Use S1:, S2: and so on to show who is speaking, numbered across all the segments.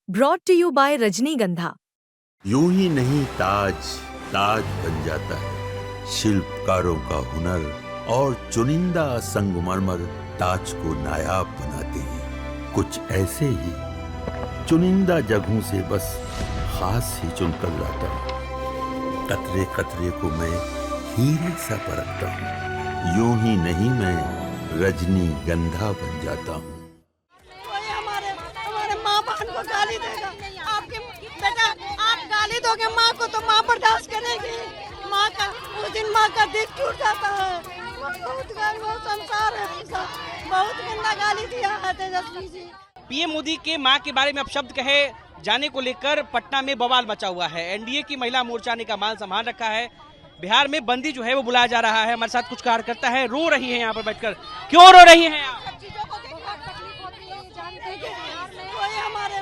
S1: Brought to you bye रजनीगंधा।
S2: यूं ही नहीं ताज ताज बन जाता है, शिल्पकारों का हुनर और चुनिंदा संगमरमर ताज को नायाब बनाते हैं। कुछ ऐसे ही चुनिंदा जगहों से बस खास ही चुनकर लाता हूँ। कतरे कतरे को मैं हीरे सा परखता हूँ। यूं ही नहीं मैं रजनीगंधा बन जाता हूँ।
S3: हमारे माँ बहन को गाली देगा, आपके बेटा आप गाली दोगे माँ को तो माँ बर्दाश्त करेगी। माँ का उस दिन माँ का दिल टूट जाता है। बहुत संसार है, बहुत गंदा गाली दिया है तेजस्वी जी।
S4: पीएम मोदी के मां के बारे में अपशब्द कहे जाने को लेकर पटना में बवाल मचा हुआ है। एनडीए की महिला मोर्चा ने कमान संभाल रखा है। बिहार में बंदी जो है वो बुलाया जा रहा है। हमारे साथ कुछ कार्यकर्ता है, रो रही हैं यहाँ पर बैठकर। क्यों रो रही हैं आप?
S3: कोई हमारे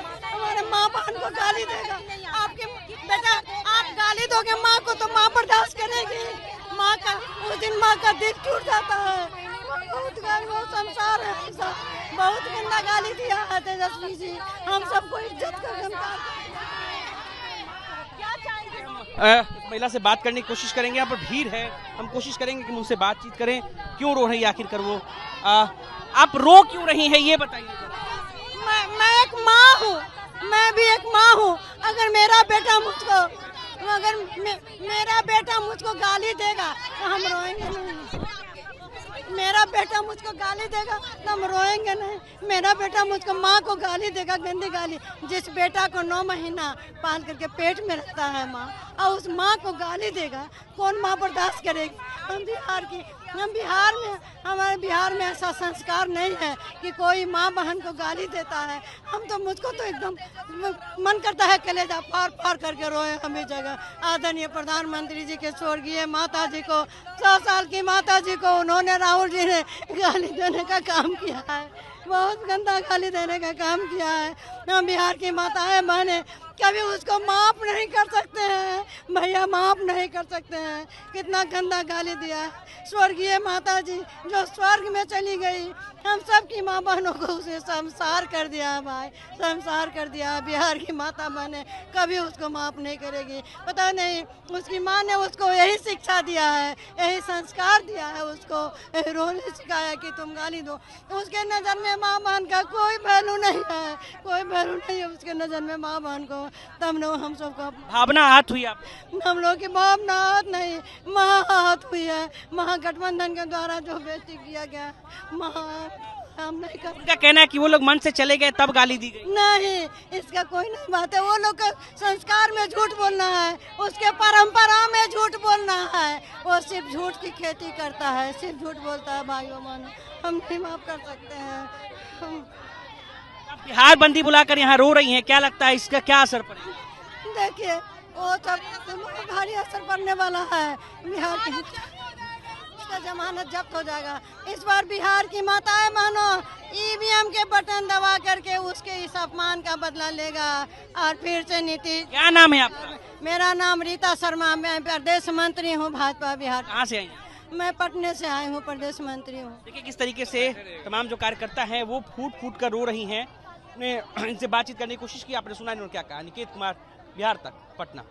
S3: माँ बहन को गाली देगा, आपके बेटा आप गाली दोगे माँ को तो माँ बर्दाश्त करेगी। माँ का उस दिन माँ का दिल टूट जाता है। बहुत संसार है, बहुत गंदा गाली दिया है तेजस्वी जी। हम सबको इज्जत का
S4: महिला से बात करने की कोशिश करेंगे। यहाँ पर भीड़ है, हम कोशिश करेंगे कि उनसे बातचीत करें। क्यों रो रही है आखिरकार वो? आप रो क्यों रही हैं ये बताइए।
S3: मैं एक माँ हूँ, मैं भी एक माँ हूँ। अगर मेरा बेटा मुझको गाली देगा तो हम रोएंगे नहीं। मेरा बेटा मुझको गाली देगा तो हम रोएंगे नहीं। मेरा बेटा मुझको माँ को गाली देगा, गंदी गाली। जिस बेटा को 9 महीना पाल करके पेट में रखता है माँ, और उस माँ को गाली देगा, कौन माँ बर्दाश्त करेगी? हमारे बिहार में ऐसा संस्कार नहीं है कि कोई माँ बहन को गाली देता है। मुझको तो एकदम मन करता है कलेजा फाड़ फाड़ करके रोए हम इस जगह। आदरणीय प्रधानमंत्री जी के स्वर्गीय माता जी को, 100 साल की माता जी को उन्होंने, राहुल जी ने गाली देने का काम किया है। बहुत गंदा गाली देने का काम किया है। हम बिहार की माताएं बहनें कभी उसको माफ नहीं कर सकते हैं, भैया माफ नहीं कर सकते हैं। कितना गंदा गाली दिया है। स्वर्गीय माता जी जो स्वर्ग में चली गई, हम सब की माँ बहनों को उसे संसार कर दिया है भाई, संसार कर दिया है। बिहार की माता बहनें कभी उसको माफ नहीं करेगी। पता नहीं उसकी माँ ने उसको यही शिक्षा दिया है, यही संस्कार दिया है, उसको रोने सिखाया कि तुम गाली दो। उसके नज़र में माँ बहन का कोई वैल्यू नहीं है, कोई वैल्यू नहीं है उसके नज़र में माँ बहन को। तब लोग हम सबको
S4: भावना आहत हुई आप?
S3: हम लोग की भावना आहत नहीं, महाआहत हुई है। महागठबंधन के द्वारा जो बेइज्जती किया गया, हम नहीं कर।
S4: उनका कहना है कि वो लोग मन से चले गए तब गाली दी गई।
S3: नहीं, इसका कोई नहीं बात है। वो लोग का संस्कार में झूठ बोलना है, उसके परंपरा में झूठ बोलना है। वो सिर्फ झूठ की खेती करता है, सिर्फ झूठ बोलता है। भाइयों बहनों, हम नहीं माफ कर सकते हैं।
S4: बिहार बंदी बुलाकर यहाँ रो रही हैं, क्या लगता है इसका क्या असर पड़ेगा?
S3: देखिए वो सब भारी असर पड़ने वाला है। बिहार की इसका जमानत जब्त हो जाएगा। इस बार बिहार की माताएं बहनों ईवीएम के बटन दबा करके उसके इस अपमान का बदला लेगा। और फिर से नीतीश।
S4: क्या नाम है आपका?
S3: मेरा नाम रीता शर्मा, मैं प्रदेश मंत्री हूँ भाजपा बिहार।
S4: कहाँ से आई?
S3: मैं पटने से आई हूँ, प्रदेश मंत्री हूँ।
S4: देखिए किस तरीके से तमाम जो कार्यकर्ता हैं वो फूट फूट कर रो रही हैं। इनसे बातचीत करने की कोशिश की, आपने सुना इन्होंने क्या कहा। निकेत कुमार, बिहार तक, पटना।